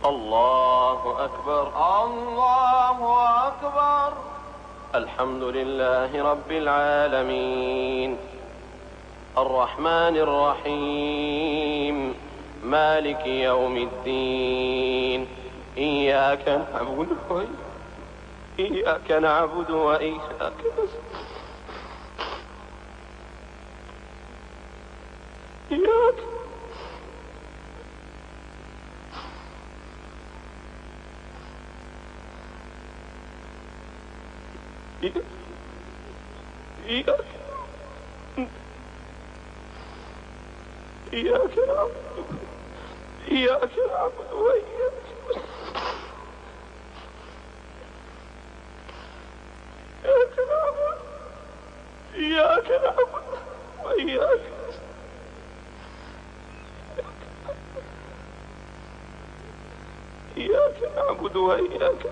الله أكبر. الله أكبر. الحمد لله رب العالمين، الرحمن الرحيم، مالك يوم الدين. إياك نعبد وإياك نعبد وإياك إياك نعبد وإياك إياك نعبد وإياك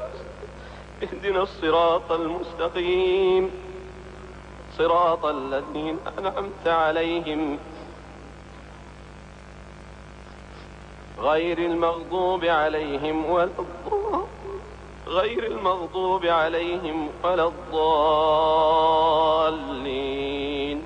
اهدنا الصراط المستقيم، صراط الذين أنعمت عليهم غير المغضوب عليهم ولا الضالين.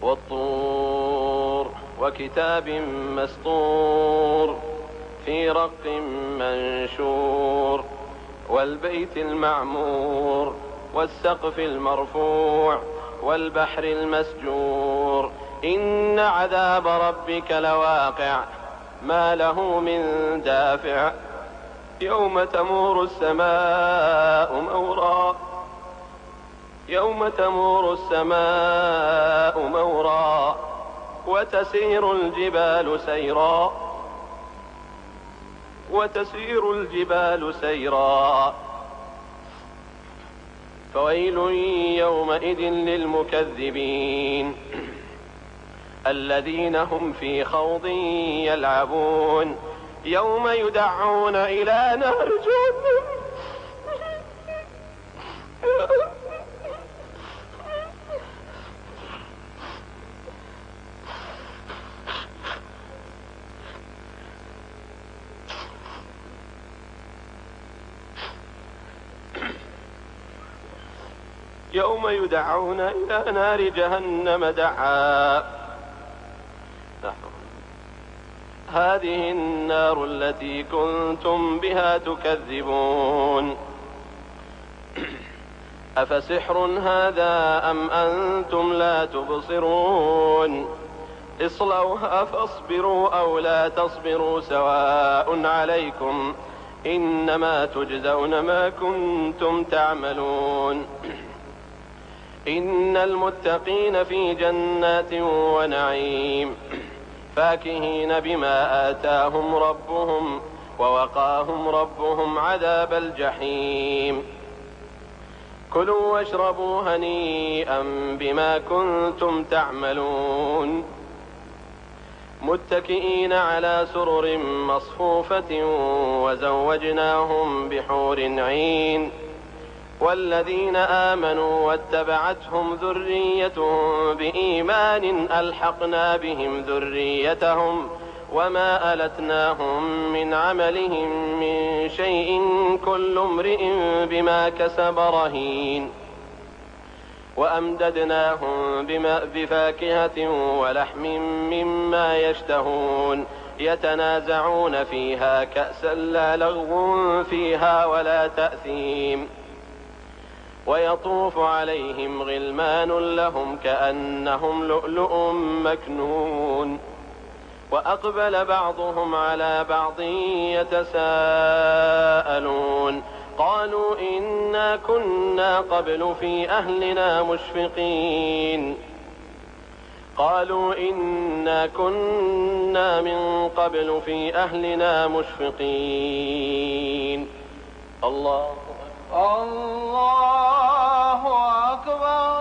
والطور وكتاب مسطور في رق منشور، والبيت المعمور والسقف المرفوع والبحر المسجور. إن عذاب ربك لواقع ما له من دافع. يوم تمور السماء مورا وتسير الجبال سيرا. فويل يومئذ للمكذبين الذين هم في خوض يلعبون. يوم يدعون إلى نار جهنم دعا. هذه النار التي كنتم بها تكذبون. أفسحر هذا أم أنتم لا تبصرون. اصلوها فاصبروا أو لا تصبروا سواء عليكم، إنما تجزون ما كنتم تعملون. إن المتقين في جنات ونعيم فاكهين بما آتاهم ربهم ووقاهم ربهم عذاب الجحيم. كلوا واشربوا هنيئا بما كنتم تعملون. متكئين على سرر مصفوفة وزوجناهم بحور عين. والذين آمنوا واتبعتهم ذريتهم بإيمان ألحقنا بهم ذريتهم وما ألتناهم من عملهم من شيء كل امرئ بما كسب رهين. وأمددناهم بفاكهة ولحم مما يشتهون. يتنازعون فيها كأسا لا لغو فيها ولا تأثيم. ويطوف عليهم غلمان لهم كأنهم لؤلؤ مكنون. وأقبل بعضهم على بعض يتساءلون. قالوا إنا كنا قبل في أهلنا مشفقين. قالوا إنا كنا من قبل في أهلنا مشفقين. الله أكبر.